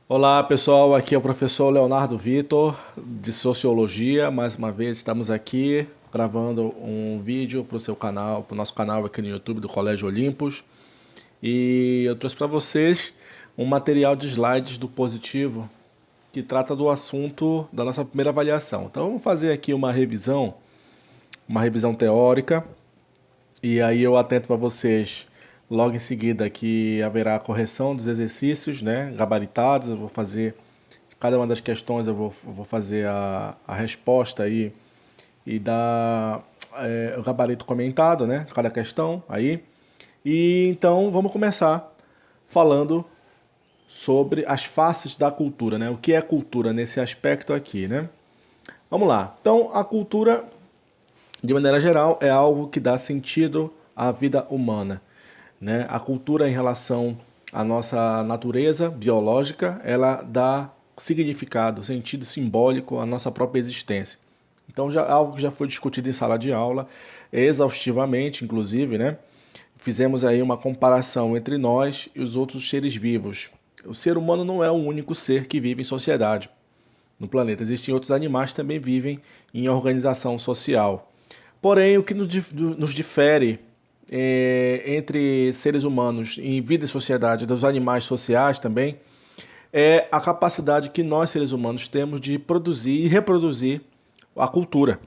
Olá pessoal, aqui é o professor Leonardo Vitor de Sociologia. Mais uma vez estamos aqui gravando um vídeo para o seu canal, para o nosso canal aqui no YouTube do Colégio Olympus. E eu trouxe para vocês um material de slides do Positivo que trata do assunto da nossa primeira avaliação. Então vamos fazer aqui uma revisão teórica, e aí eu atento para vocês logo em seguida que haverá a correção dos exercícios, né, gabaritados. Eu vou fazer cada uma das questões, eu vou fazer a resposta aí e dar o gabarito comentado, né, cada questão aí. E então vamos começar falando sobre as faces da cultura, né? O que é cultura nesse aspecto aqui, né? Vamos lá. Então, a cultura, de maneira geral, é algo que dá sentido à vida humana, né? A cultura em relação à nossa natureza biológica, ela dá significado, sentido simbólico à nossa própria existência. Então, algo que já foi discutido em sala de aula, exaustivamente, inclusive, né? Fizemos aí uma comparação entre nós e os outros seres vivos. O ser humano não é o único ser que vive em sociedade no planeta. Existem outros animais que também vivem em organização social. Porém, o que nos difere entre seres humanos em vida e sociedade dos animais sociais também é a capacidade que nós, seres humanos, temos de produzir e reproduzir a cultura.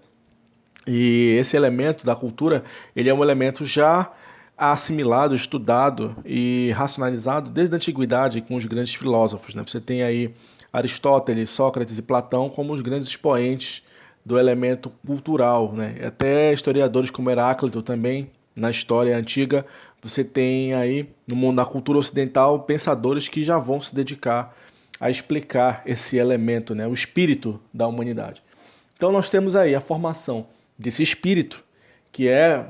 E esse elemento da cultura, ele é um elemento já assimilado, estudado e racionalizado desde a antiguidade com os grandes filósofos, né? Você tem aí Aristóteles, Sócrates e Platão como os grandes expoentes do elemento cultural, né? Até historiadores como Heráclito também, na história antiga, você tem aí no mundo da cultura ocidental pensadores que já vão se dedicar a explicar esse elemento, né? O espírito da humanidade. Então nós temos aí a formação desse espírito, que é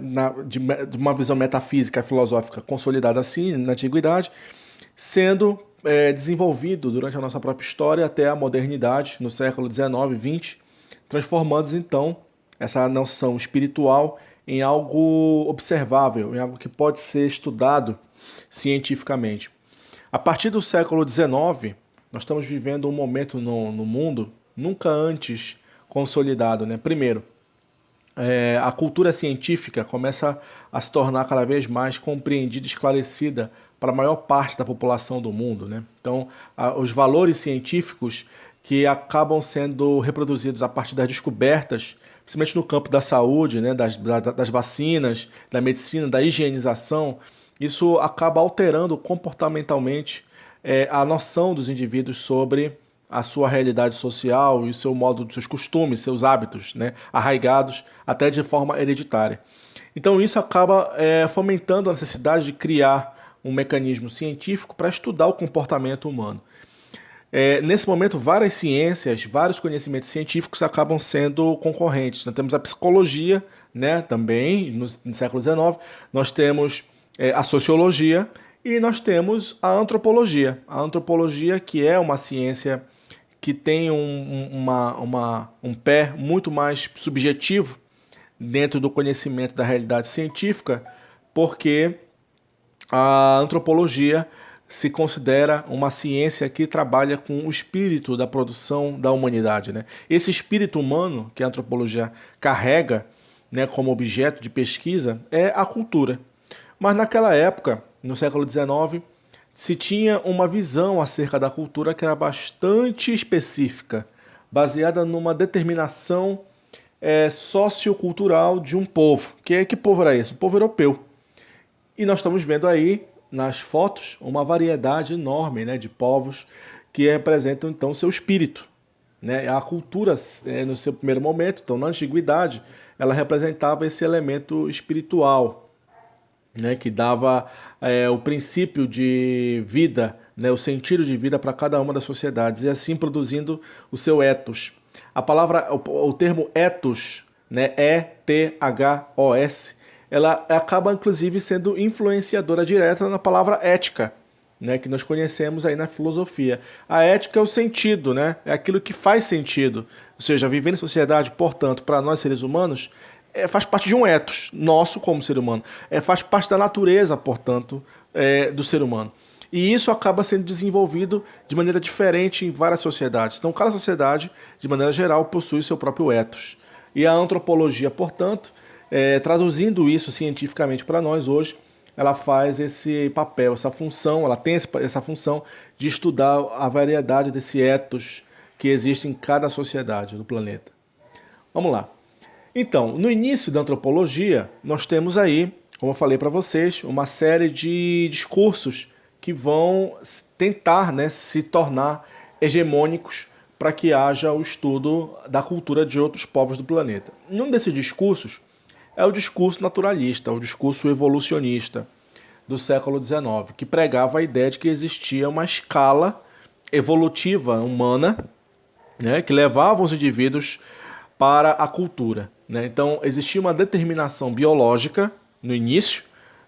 de uma visão metafísica filosófica consolidada assim na antiguidade, sendo desenvolvido durante a nossa própria história até a modernidade, no século XIX e XX, transformando então essa noção espiritual em algo observável, em algo que pode ser estudado cientificamente. A partir do século XIX, nós estamos vivendo um momento no mundo nunca antes consolidado, né? Primeiro, a cultura científica começa a se tornar cada vez mais compreendida e esclarecida para a maior parte da população do mundo, né? Então, os valores científicos que acabam sendo reproduzidos a partir das descobertas, principalmente no campo da saúde, né, das vacinas, da medicina, da higienização, isso acaba alterando comportamentalmente a noção dos indivíduos sobre a sua realidade social e o seu modo, seus costumes, seus hábitos, né, arraigados até de forma hereditária. Então isso acaba fomentando a necessidade de criar um mecanismo científico para estudar o comportamento humano. Nesse momento, várias ciências, vários conhecimentos científicos acabam sendo concorrentes. Nós temos a psicologia, né, também, no século XIX, nós temos a sociologia e nós temos a antropologia. A antropologia, que é uma ciência que tem um pé muito mais subjetivo dentro do conhecimento da realidade científica, porque a antropologia se considera uma ciência que trabalha com o espírito da produção da humanidade, né? Esse espírito humano que a antropologia carrega, né, como objeto de pesquisa é a cultura. Mas naquela época, no século XIX, se tinha uma visão acerca da cultura que era bastante específica, baseada numa determinação sociocultural de um povo. Que povo era esse? O povo europeu. E nós estamos vendo aí nas fotos uma variedade enorme, né, de povos que representam então o seu espírito, né? A cultura no seu primeiro momento, então na antiguidade, ela representava esse elemento espiritual, né, que dava o princípio de vida, né, o sentido de vida para cada uma das sociedades, e assim produzindo o seu ethos. A palavra, o termo ethos, né, E-T-H-O-S, ela acaba inclusive sendo influenciadora direta na palavra ética, né, que nós conhecemos aí na filosofia. A ética é o sentido, né, é aquilo que faz sentido. Ou seja, viver em sociedade, portanto, para nós seres humanos, faz parte de um ethos nosso como ser humano. Faz parte da natureza, portanto, do ser humano. E isso acaba sendo desenvolvido de maneira diferente em várias sociedades. Então, cada sociedade, de maneira geral, possui seu próprio ethos. E a antropologia, portanto, traduzindo isso cientificamente para nós hoje, ela faz esse papel, essa função, ela tem essa função de estudar a variedade desse ethos que existe em cada sociedade do planeta. Vamos lá. Então, no início da antropologia, nós temos aí, como eu falei para vocês, uma série de discursos que vão tentar, né, se tornar hegemônicos para que haja o estudo da cultura de outros povos do planeta. Um desses discursos é o discurso naturalista, o discurso evolucionista do século XIX, que pregava a ideia de que existia uma escala evolutiva humana, né, que levava os indivíduos para a cultura, né? Então, existia uma determinação biológica no início,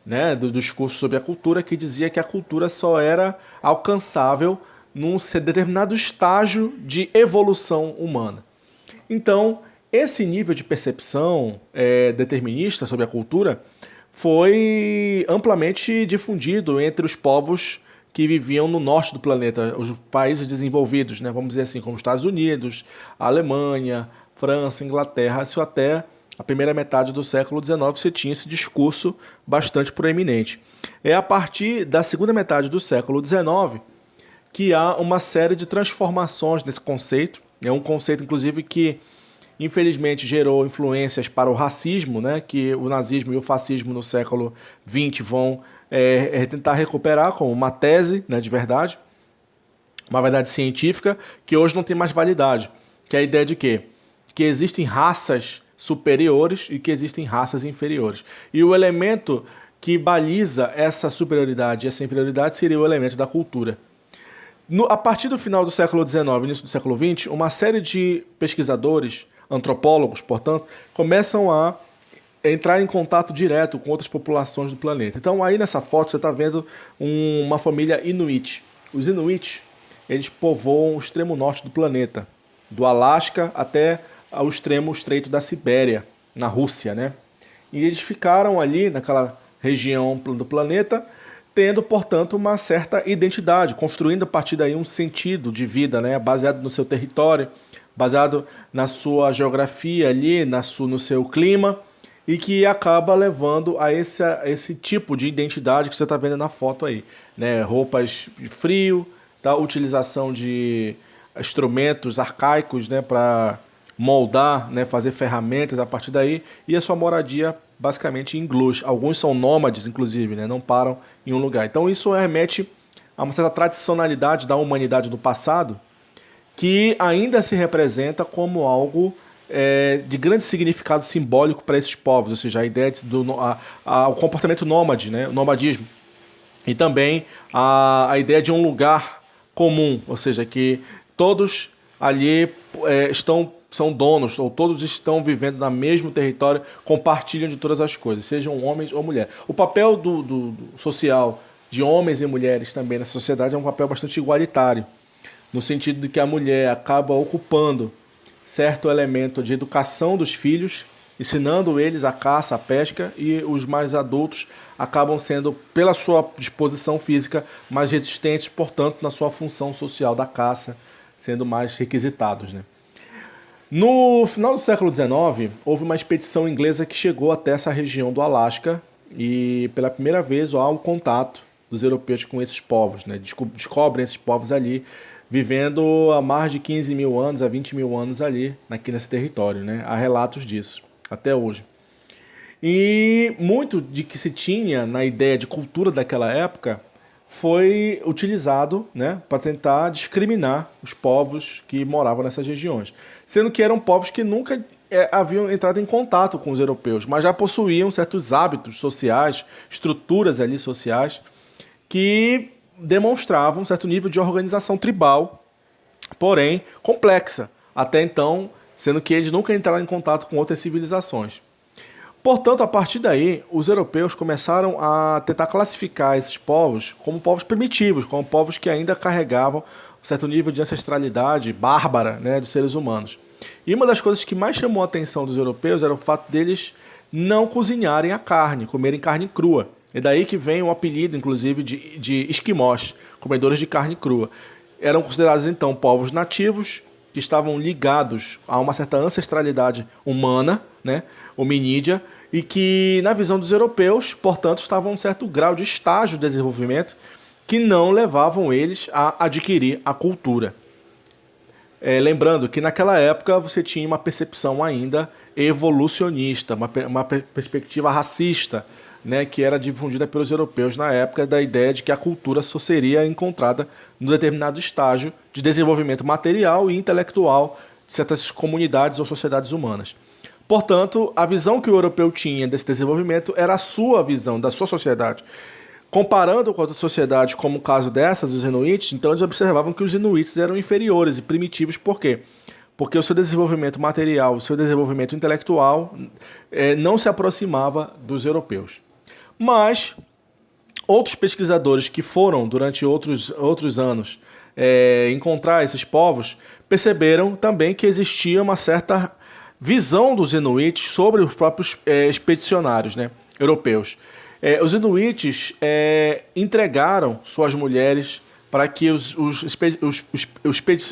né, do discurso sobre a cultura, que dizia que a cultura só era alcançável num determinado estágio de evolução humana. Então, esse nível de percepção determinista sobre a cultura foi amplamente difundido entre os povos que viviam no norte do planeta, os países desenvolvidos, né, vamos dizer assim, como os Estados Unidos, a Alemanha, França, Inglaterra, isso até a primeira metade do século XIX você tinha esse discurso bastante proeminente. É a partir da segunda metade do século XIX que há uma série de transformações nesse conceito. É um conceito, inclusive, que infelizmente gerou influências para o racismo, né, que o nazismo e o fascismo no século XX vão tentar recuperar como uma tese, né, de verdade, uma verdade científica que hoje não tem mais validade, que é a ideia de quê? Que existem raças superiores e que existem raças inferiores. E o elemento que baliza essa superioridade e essa inferioridade seria o elemento da cultura. A partir do final do século XIX e início do século XX, uma série de pesquisadores, antropólogos, portanto, começam a entrar em contato direto com outras populações do planeta. Então, aí nessa foto você está vendo uma família Inuit. Os Inuit, eles povoam o extremo norte do planeta, do Alasca até ao extremo estreito da Sibéria, na Rússia, né? E eles ficaram ali naquela região do planeta, tendo, portanto, uma certa identidade, construindo a partir daí um sentido de vida, né, baseado no seu território, baseado na sua geografia ali, no seu clima, e que acaba levando a esse tipo de identidade que você está vendo na foto aí, né, roupas de frio, tá, utilização de instrumentos arcaicos, né, para moldar, né, fazer ferramentas a partir daí, e a sua moradia basicamente em iglus. Alguns são nômades, inclusive, né, não param em um lugar. Então isso remete a uma certa tradicionalidade da humanidade do passado que ainda se representa como algo de grande significado simbólico para esses povos, ou seja, a ideia o comportamento nômade, né, o nomadismo, e também a ideia de um lugar comum, ou seja, que todos ali são donos, ou todos estão vivendo no mesmo território, compartilham de todas as coisas, sejam homens ou mulheres. O papel do social de homens e mulheres também na sociedade é um papel bastante igualitário, no sentido de que a mulher acaba ocupando certo elemento de educação dos filhos, ensinando eles a caça, a pesca, e os mais adultos acabam sendo, pela sua disposição física, mais resistentes, portanto, na sua função social da caça, sendo mais requisitados, né? No final do século XIX, houve uma expedição inglesa que chegou até essa região do Alasca e, pela primeira vez, há um contato dos europeus com esses povos, né? Descobrem esses povos ali, vivendo há mais de 15 mil anos, há 20 mil anos ali, aqui nesse território, né? Há relatos disso, até hoje. E muito de que se tinha na ideia de cultura daquela época foi utilizado, né, para tentar discriminar os povos que moravam nessas regiões, sendo que eram povos que nunca haviam entrado em contato com os europeus, mas já possuíam certos hábitos sociais, estruturas ali sociais, que demonstravam um certo nível de organização tribal, porém complexa, até então, sendo que eles nunca entraram em contato com outras civilizações. Portanto, a partir daí, os europeus começaram a tentar classificar esses povos como povos primitivos, como povos que ainda carregavam um certo nível de ancestralidade bárbara, né, dos seres humanos. E uma das coisas que mais chamou a atenção dos europeus era o fato deles não cozinharem a carne, comerem carne crua. É daí que vem o apelido, inclusive, de esquimós, comedores de carne crua. Eram considerados, então, povos nativos que estavam ligados a uma certa ancestralidade humana, né, hominídea, e que, na visão dos europeus, portanto, estavam em um certo grau de estágio de desenvolvimento que não levavam eles a adquirir a cultura. Lembrando que naquela época você tinha uma percepção ainda evolucionista, uma perspectiva racista, né, que era difundida pelos europeus na época, da ideia de que a cultura só seria encontrada num determinado estágio de desenvolvimento material e intelectual de certas comunidades ou sociedades humanas. Portanto, a visão que o europeu tinha desse desenvolvimento era a sua visão, da sua sociedade. Comparando com outras sociedades, como o caso dessa, dos Inuits, então eles observavam que os Inuits eram inferiores e primitivos. Por quê? Porque o seu desenvolvimento material, o seu desenvolvimento intelectual não se aproximava dos europeus. Mas outros pesquisadores que foram, durante outros anos, encontrar esses povos, perceberam também que existia uma certa visão dos Inuits sobre os próprios expedicionários, né, europeus. Os Inuits entregaram suas mulheres para que os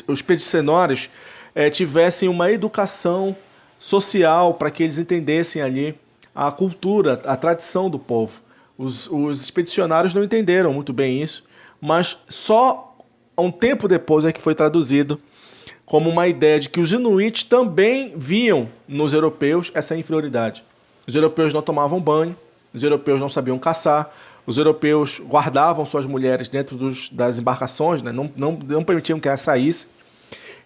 expedicionários tivessem uma educação social, para que eles entendessem ali a cultura, a tradição do povo. Os expedicionários não entenderam muito bem isso, mas só um tempo depois é que foi traduzido como uma ideia de que os Inuits também viam nos europeus essa inferioridade. Os europeus não tomavam banho, os europeus não sabiam caçar, os europeus guardavam suas mulheres dentro das embarcações, né? não permitiam que elas saíssem,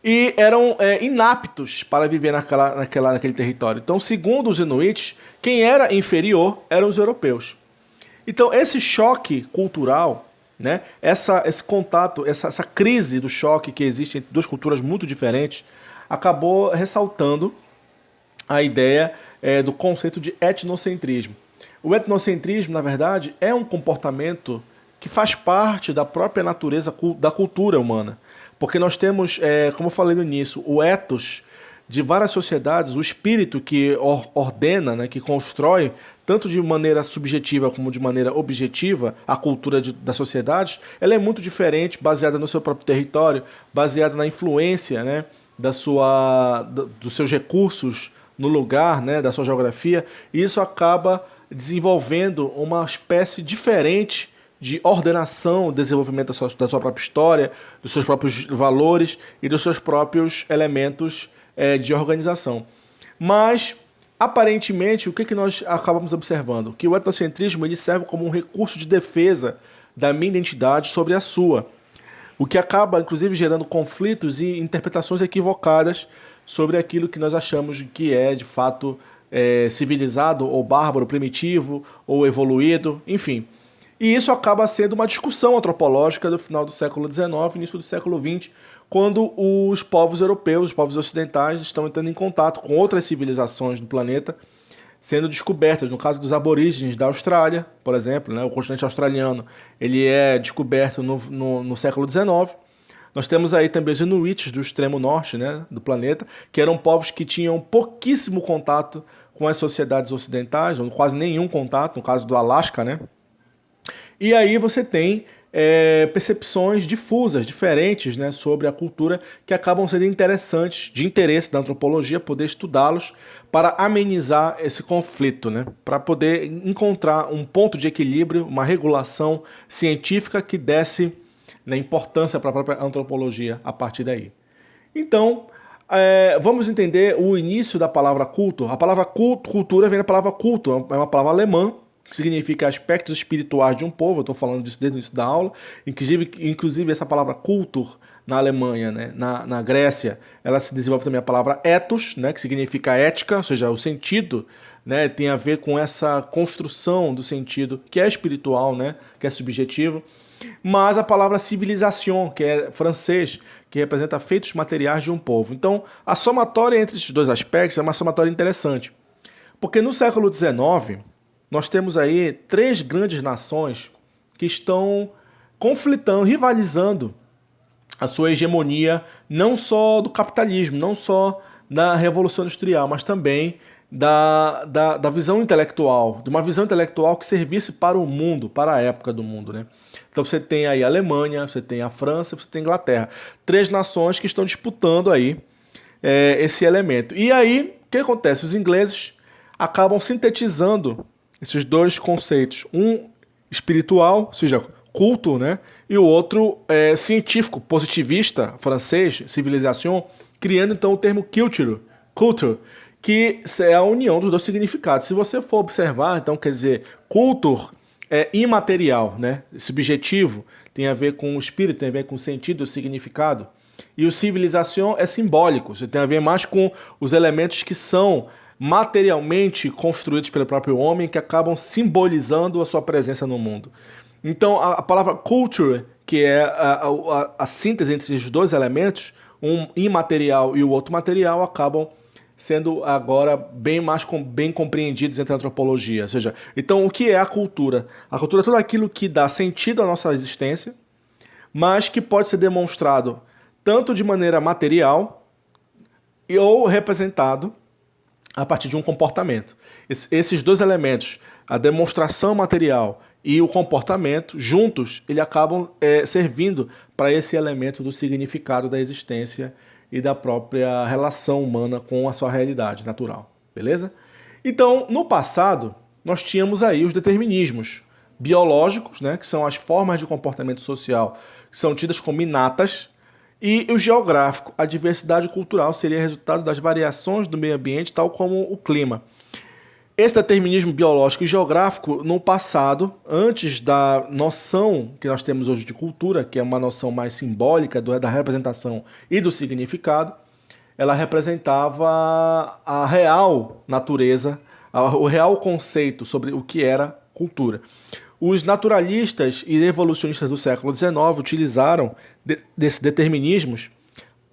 e eram inaptos para viver naquele território. Então, segundo os Inuits, quem era inferior eram os europeus. Então, esse choque cultural, né, esse contato, essa crise do choque que existe entre duas culturas muito diferentes, acabou ressaltando a ideia do conceito de etnocentrismo. O etnocentrismo, na verdade, é um comportamento que faz parte da própria natureza da cultura humana. Porque nós temos, como eu falei no início, o ethos de várias sociedades, o espírito que ordena, né, que constrói, tanto de maneira subjetiva como de maneira objetiva, a cultura das sociedades, ela é muito diferente, baseada no seu próprio território, baseada na influência, né, dos seus recursos no lugar, né, da sua geografia, e isso acaba desenvolvendo uma espécie diferente de ordenação, desenvolvimento da sua própria história, dos seus próprios valores e dos seus próprios elementos de organização. Mas, aparentemente, o que nós acabamos observando? Que o etnocentrismo ele serve como um recurso de defesa da minha identidade sobre a sua, o que acaba, inclusive, gerando conflitos e interpretações equivocadas sobre aquilo que nós achamos que é, de fato, civilizado, ou bárbaro, primitivo, ou evoluído, enfim. E isso acaba sendo uma discussão antropológica do final do século XIX, início do século XX, quando os povos europeus, os povos ocidentais, estão entrando em contato com outras civilizações do planeta, sendo descobertas. No caso dos aborígenes da Austrália, por exemplo, né, o continente australiano, ele é descoberto no século XIX. Nós temos aí também os Inuits do extremo norte, né, do planeta, que eram povos que tinham pouquíssimo contato com as sociedades ocidentais, ou quase nenhum contato, no caso do Alasca, né? E aí você tem percepções difusas, diferentes, né, sobre a cultura, que acabam sendo interessantes, de interesse da antropologia, poder estudá-los para amenizar esse conflito, né, para poder encontrar um ponto de equilíbrio, uma regulação científica que desse, né, importância para a própria antropologia a partir daí. Então, vamos entender o início da palavra culto. A palavra cultura vem da palavra culto, é uma palavra alemã, que significa aspectos espirituais de um povo. Eu estou falando disso desde o início da aula. Inclusive essa palavra cultur na Alemanha, né, na Grécia, ela se desenvolve também a palavra ethos, né, que significa ética, ou seja, o sentido, né, tem a ver com essa construção do sentido que é espiritual, né, que é subjetivo. Mas a palavra civilisation, que é francês, que representa feitos materiais de um povo. Então, a somatória entre esses dois aspectos é uma somatória interessante. Porque no século XIX, nós temos aí 3 grandes nações que estão conflitando, rivalizando a sua hegemonia, não só do capitalismo, não só da Revolução Industrial, mas também da visão intelectual, de uma visão intelectual que servisse para o mundo, para a época do mundo, né? Então você tem aí a Alemanha, você tem a França, você tem a Inglaterra. 3 nações que estão disputando aí esse elemento. E aí, o que acontece? Os ingleses acabam sintetizando esses 2 conceitos. Um espiritual, ou seja, culto, né? E o outro científico, positivista, francês, civilisation, criando então o termo culture, que é a união dos 2 significados. Se você for observar, então quer dizer, culture é imaterial, né? Subjetivo, tem a ver com o espírito, tem a ver com o sentido, o significado. E o civilisation é simbólico, você tem a ver mais com os elementos que são materialmente construídos pelo próprio homem, que acabam simbolizando a sua presença no mundo. Então, a palavra culture, que é a síntese entre esses 2 elementos, um imaterial e o outro material, acabam sendo agora bem compreendidos entre a antropologia. Ou seja, então o que é a cultura? A cultura é tudo aquilo que dá sentido à nossa existência, mas que pode ser demonstrado tanto de maneira material ou representado a partir de um comportamento. Esses 2 elementos, a demonstração material e o comportamento, juntos, eles acabam servindo para esse elemento do significado da existência e da própria relação humana com a sua realidade natural, beleza? Então, no passado, nós tínhamos aí os determinismos biológicos, né, que são as formas de comportamento social que são tidas como inatas, e o geográfico, a diversidade cultural, seria resultado das variações do meio ambiente, tal como o clima. Esse determinismo biológico e geográfico, no passado, antes da noção que nós temos hoje de cultura, que é uma noção mais simbólica da representação e do significado, ela representava a real natureza, o real conceito sobre o que era cultura. Os naturalistas e evolucionistas do século XIX utilizaram desses determinismos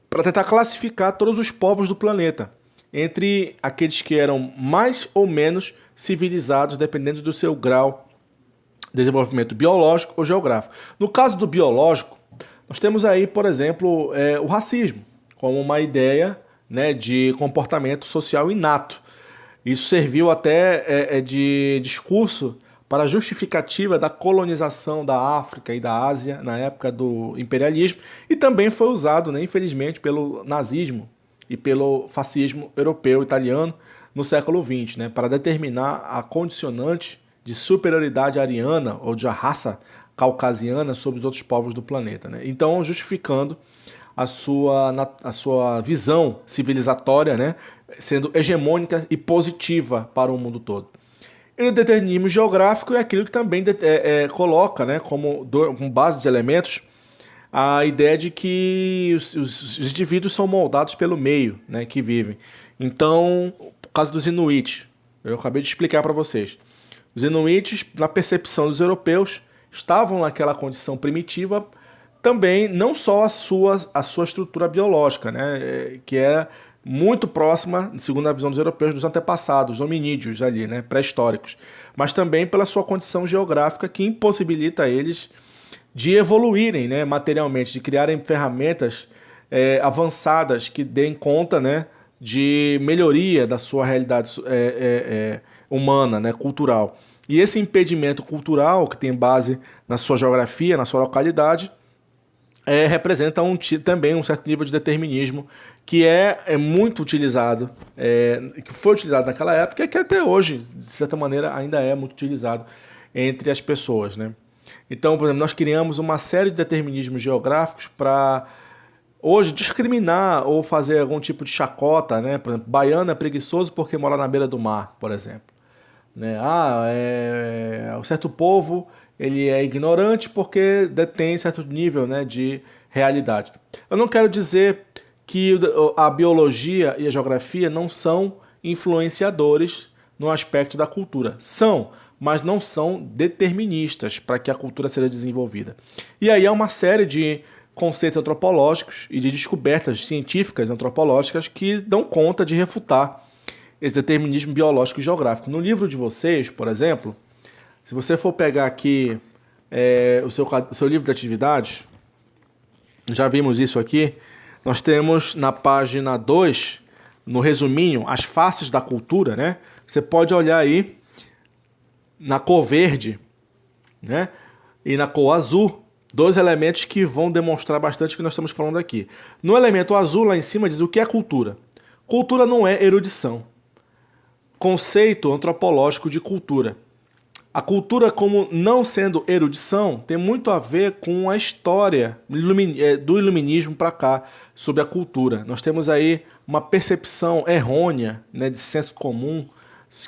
para tentar classificar todos os povos do planeta, entre aqueles que eram mais ou menos civilizados, dependendo do seu grau de desenvolvimento biológico ou geográfico. No caso do biológico, nós temos aí, por exemplo, o racismo, como uma ideia, né, de comportamento social inato. Isso serviu até de discurso para a justificativa da colonização da África e da Ásia na época do imperialismo, e também foi usado, né, infelizmente, pelo nazismo e pelo fascismo europeu italiano no século XX, né, para determinar a condicionante de superioridade ariana ou de raça caucasiana sobre os outros povos do planeta, né? Então, justificando a sua visão civilizatória, né, sendo hegemônica e positiva para o mundo todo. E o determinismo geográfico é aquilo que também coloca, né, como base de elementos a ideia de que os indivíduos são moldados pelo meio, né, que vivem. Então, por causa dos Inuit, eu acabei de explicar para vocês. Os Inuites, na percepção dos europeus, estavam naquela condição primitiva também, não só a sua estrutura biológica, né, que é muito próxima, segundo a visão dos europeus, dos antepassados, hominídeos ali, né, pré-históricos, mas também pela sua condição geográfica que impossibilita eles de evoluírem, né, materialmente, de criarem ferramentas avançadas que deem conta, né, de melhoria da sua realidade humana, né, cultural. E esse impedimento cultural, que tem base na sua geografia, na sua localidade, representa também um certo nível de determinismo que é muito utilizado, que foi utilizado naquela época e que até hoje, de certa maneira, ainda é muito utilizado entre as pessoas, né? Então, por exemplo, nós criamos uma série de determinismos geográficos para hoje discriminar ou fazer algum tipo de chacota, né? Por exemplo, baiano é preguiçoso porque mora na beira do mar, por exemplo. Né? Um certo povo ele é ignorante porque detém certo nível, né, de realidade. Eu não quero dizer que a biologia e a geografia não são influenciadores no aspecto da cultura. São, mas não são deterministas para que a cultura seja desenvolvida. E aí há uma série de conceitos antropológicos e de descobertas científicas antropológicas que dão conta de refutar esse determinismo biológico e geográfico. No livro de vocês, por exemplo, se você for pegar aqui o seu livro de atividades, já vimos isso aqui, nós temos na página 2, no resuminho, as faces da cultura, né? Você pode olhar aí na cor verde, né? E na cor azul, dois elementos que vão demonstrar bastante o que nós estamos falando aqui. No elemento azul, lá em cima, diz o que é cultura. Cultura não é erudição. Conceito antropológico de cultura. A cultura, como não sendo erudição, tem muito a ver com a história do iluminismo para cá, sobre a cultura. Nós temos aí uma percepção errônea, né, de senso comum,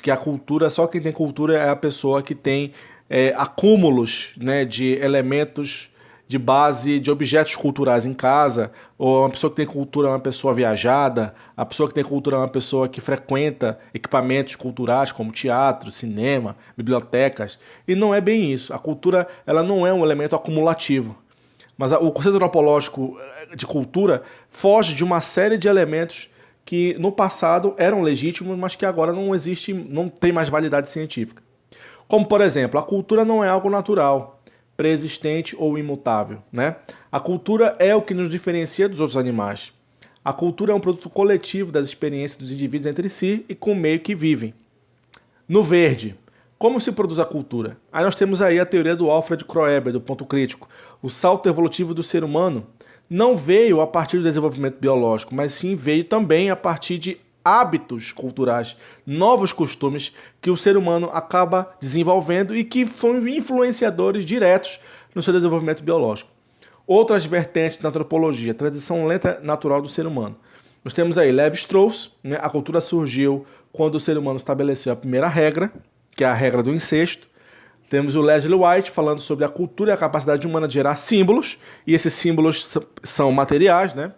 que a cultura, só quem tem cultura é a pessoa que tem acúmulos, né, de elementos de base de objetos culturais em casa, ou uma pessoa que tem cultura é uma pessoa viajada, a pessoa que tem cultura é uma pessoa que frequenta equipamentos culturais como teatro, cinema, bibliotecas, e não é bem isso. A cultura, ela não é um elemento acumulativo, mas o conceito antropológico de cultura foge de uma série de elementos que no passado eram legítimos, mas que agora não existe, não tem mais validade científica. Como, por exemplo, a cultura não é algo natural, preexistente ou imutável, né? A cultura é o que nos diferencia dos outros animais. A cultura é um produto coletivo das experiências dos indivíduos entre si e com o meio que vivem. No verde, como se produz a cultura? Aí nós temos aí a teoria do Alfred Kroeber, do ponto crítico. O salto evolutivo do ser humano não veio a partir do desenvolvimento biológico, mas sim veio também a partir de hábitos culturais, novos costumes que o ser humano acaba desenvolvendo e que são influenciadores diretos no seu desenvolvimento biológico. Outras vertentes da antropologia, transição lenta natural do ser humano. Nós temos aí Levi-Strauss, né? A cultura surgiu quando o ser humano estabeleceu a primeira regra, que é a regra do incesto. Temos o Leslie White falando sobre a cultura e a capacidade humana de gerar símbolos, e esses símbolos são materiais, né?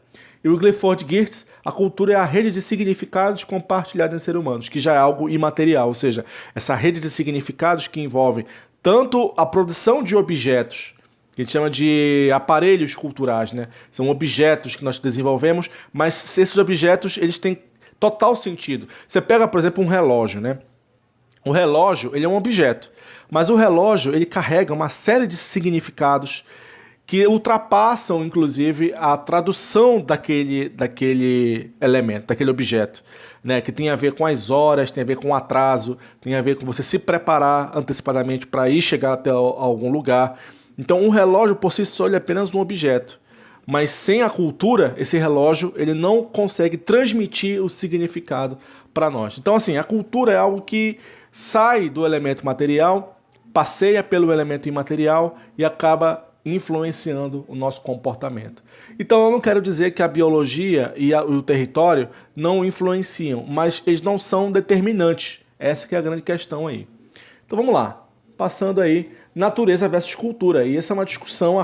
E o Clifford Geertz, a cultura é a rede de significados compartilhados em seres humanos, que já é algo imaterial, ou seja, essa rede de significados que envolve tanto a produção de objetos, que a gente chama de aparelhos culturais, né? São objetos que nós desenvolvemos, mas esses objetos, eles têm total sentido. Você pega, por exemplo, um relógio, né? O relógio, ele é um objeto, mas o relógio, ele carrega uma série de significados que ultrapassam, inclusive, a tradução daquele elemento, daquele objeto, né? Que tem a ver com as horas, tem a ver com o atraso, tem a ver com você se preparar antecipadamente para ir chegar até algum lugar. Então, um relógio, por si só, ele é apenas um objeto. Mas sem a cultura, esse relógio ele não consegue transmitir o significado para nós. Então, assim, a cultura é algo que sai do elemento material, passeia pelo elemento imaterial e acaba influenciando o nosso comportamento. Então eu não quero dizer que a biologia e o território não influenciam, mas eles não são determinantes. Essa que é a grande questão aí. Então vamos lá, passando aí, natureza versus cultura. E essa é uma discussão,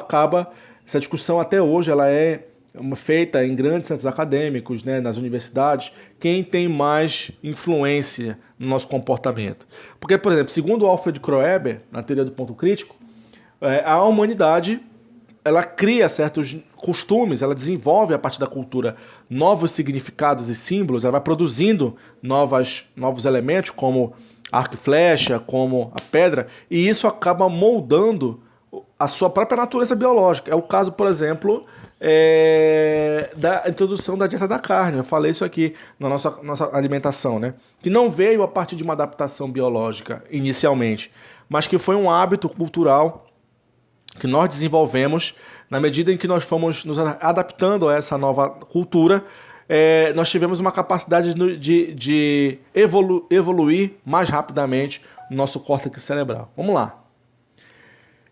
essa discussão até hoje ela é feita em grandes centros acadêmicos, né, nas universidades, quem tem mais influência no nosso comportamento. Porque, por exemplo, segundo Alfred Kroeber, na teoria do ponto crítico, a humanidade ela cria certos costumes, ela desenvolve a partir da cultura novos significados e símbolos, ela vai produzindo novos elementos como arco e flecha, como a pedra, e isso acaba moldando a sua própria natureza biológica. É o caso, por exemplo, da introdução da dieta da carne. Eu falei isso aqui na nossa alimentação, né? Que não veio a partir de uma adaptação biológica inicialmente, mas que foi um hábito cultural que nós desenvolvemos na medida em que nós fomos nos adaptando a essa nova cultura. Nós tivemos uma capacidade de evoluir mais rapidamente no nosso córtex cerebral. Vamos lá.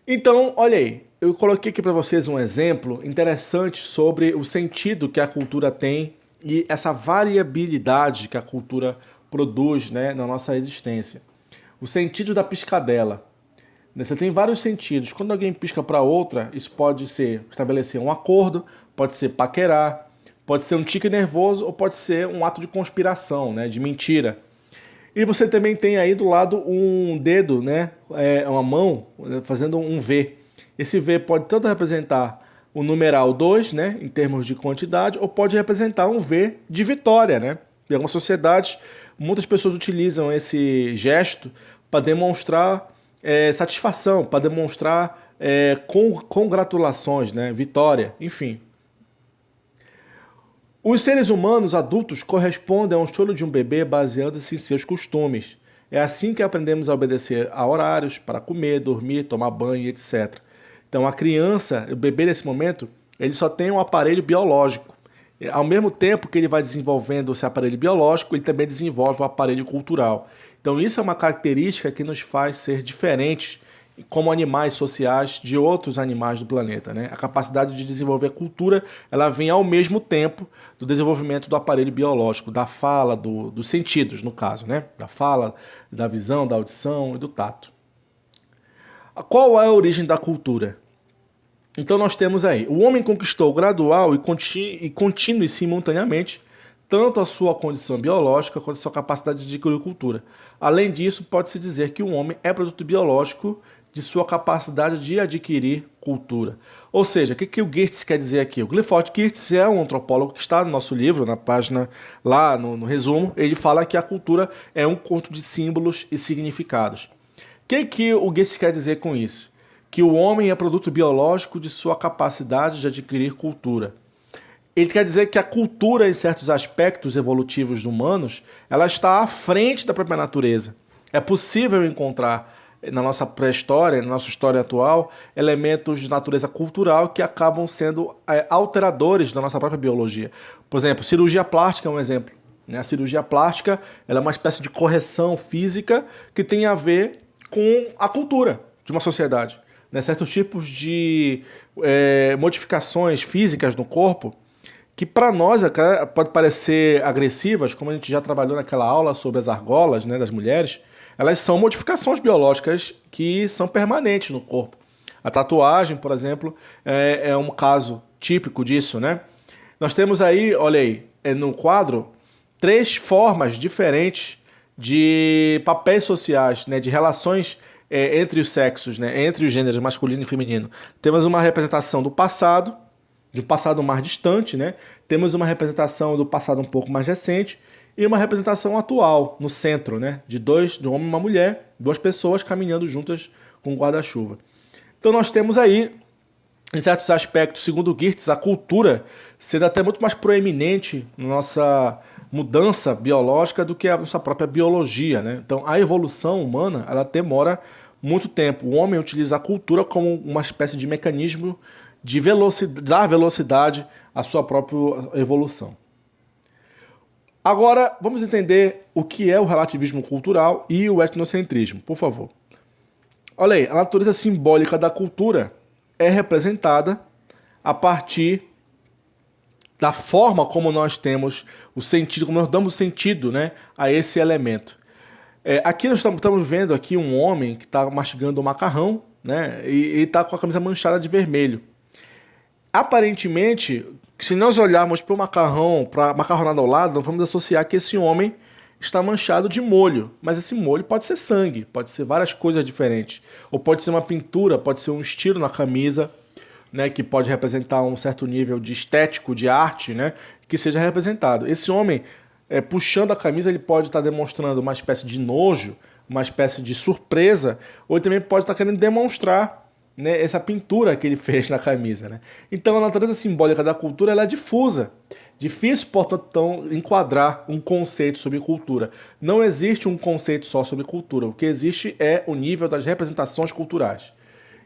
Então, olha aí, eu coloquei aqui para vocês um exemplo interessante sobre o sentido que a cultura tem e essa variabilidade que a cultura produz, né, na nossa existência. O sentido da piscadela. Você tem vários sentidos. Quando alguém pisca para outra, isso pode ser estabelecer um acordo, pode ser paquerar, pode ser um tique nervoso ou pode ser um ato de conspiração, né, de mentira. E você também tem aí do lado um dedo, né, uma mão fazendo um V. Esse V pode tanto representar o numeral 2, né, em termos de quantidade, ou pode representar um V de vitória, né? Em algumas sociedades, muitas pessoas utilizam esse gesto para demonstrar satisfação, para demonstrar congratulações, né, vitória, enfim. Os seres humanos adultos correspondem a um choro de um bebê baseando-se em seus costumes. É assim que aprendemos a obedecer a horários para comer, dormir, tomar banho, etc. Então, a criança, o bebê nesse momento, ele só tem um aparelho biológico. Ao mesmo tempo que ele vai desenvolvendo esse aparelho biológico, ele também desenvolve o aparelho cultural. Então, isso é uma característica que nos faz ser diferentes como animais sociais de outros animais do planeta, né? A capacidade de desenvolver cultura, ela vem ao mesmo tempo do desenvolvimento do aparelho biológico, da fala, dos sentidos, no caso, né? Da fala, da visão, da audição e do tato. Qual é a origem da cultura? Então nós temos aí, o homem conquistou gradual e contínua e simultaneamente tanto a sua condição biológica quanto a sua capacidade de adquirir cultura. Além disso, pode-se dizer que o homem é produto biológico de sua capacidade de adquirir cultura. Ou seja, o que o Geertz quer dizer aqui? O Clifford Geertz é um antropólogo que está no nosso livro, na página lá no resumo, ele fala que a cultura é um conjunto de símbolos e significados. O que o Geertz quer dizer com isso? Que o homem é produto biológico de sua capacidade de adquirir cultura. Ele quer dizer que a cultura, em certos aspectos evolutivos humanos, ela está à frente da própria natureza. É possível encontrar na nossa pré-história, na nossa história atual, elementos de natureza cultural que acabam sendo alteradores da nossa própria biologia. Por exemplo, cirurgia plástica é um exemplo. A cirurgia plástica ela é uma espécie de correção física que tem a ver com a cultura de uma sociedade. Certos tipos de modificações físicas no corpo que para nós pode parecer agressivas, como a gente já trabalhou naquela aula sobre as argolas, né, das mulheres, elas são modificações biológicas que são permanentes no corpo. A tatuagem, por exemplo, é um caso típico disso, né? Nós temos aí, olha aí, no quadro, 3 formas diferentes de papéis sociais, né, de relações entre os sexos, né, entre os gêneros masculino e feminino. Temos uma representação do passado, de um passado mais distante, né? Temos uma representação do passado um pouco mais recente e uma representação atual, no centro, né? De um homem e uma mulher, 2 pessoas caminhando juntas com um guarda-chuva. Então nós temos aí, em certos aspectos, segundo Geertz, a cultura sendo até muito mais proeminente na nossa mudança biológica do que a nossa própria biologia, né? Então a evolução humana, ela demora muito tempo. O homem utiliza a cultura como uma espécie de mecanismo de dar velocidade à sua própria evolução. Agora, vamos entender o que é o relativismo cultural e o etnocentrismo, por favor. Olha aí, a natureza simbólica da cultura é representada a partir da forma como nós temos o sentido, como nós damos sentido, né, a esse elemento. Aqui nós estamos vendo aqui um homem que está mastigando um macarrão, né, e está com a camisa manchada de vermelho. Aparentemente, se nós olharmos para o macarrão, para a macarronada ao lado, nós vamos associar que esse homem está manchado de molho. Mas esse molho pode ser sangue, pode ser várias coisas diferentes. Ou pode ser uma pintura, pode ser um estilo na camisa, né, que pode representar um certo nível de estético, de arte, né, que seja representado. Esse homem, puxando a camisa, ele pode estar demonstrando uma espécie de nojo, uma espécie de surpresa, ou ele também pode estar querendo demonstrar, né, essa pintura que ele fez na camisa, né? Então a natureza simbólica da cultura ela é difusa. Difícil, portanto, então, enquadrar um conceito sobre cultura. Não existe um conceito só sobre cultura. O que existe é o nível das representações culturais.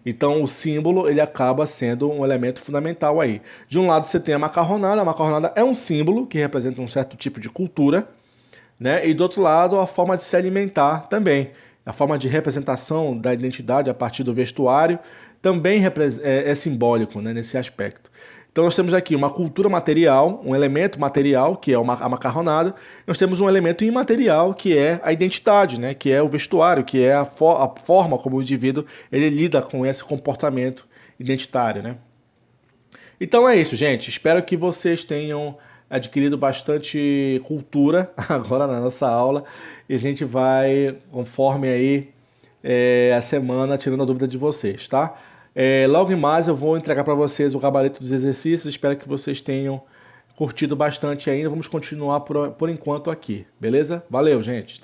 Então o símbolo ele acaba sendo um elemento fundamental aí. De um lado você tem a macarronada é um símbolo que representa um certo tipo de cultura, né? E do outro lado a forma de se alimentar também. A forma de representação da identidade a partir do vestuário também é simbólico, né, nesse aspecto. Então nós temos aqui uma cultura material, um elemento material, que é a macarronada. Nós temos um elemento imaterial, que é a identidade, né, que é o vestuário, que é a forma como o indivíduo ele lida com esse comportamento identitário, né? Então é isso, gente. Espero que vocês tenham adquirido bastante cultura agora na nossa aula. E a gente vai, conforme aí a semana, tirando a dúvida de vocês, tá? Logo mais eu vou entregar para vocês o gabarito dos exercícios. Espero que vocês tenham curtido bastante ainda. Vamos continuar por enquanto aqui, beleza? Valeu, gente!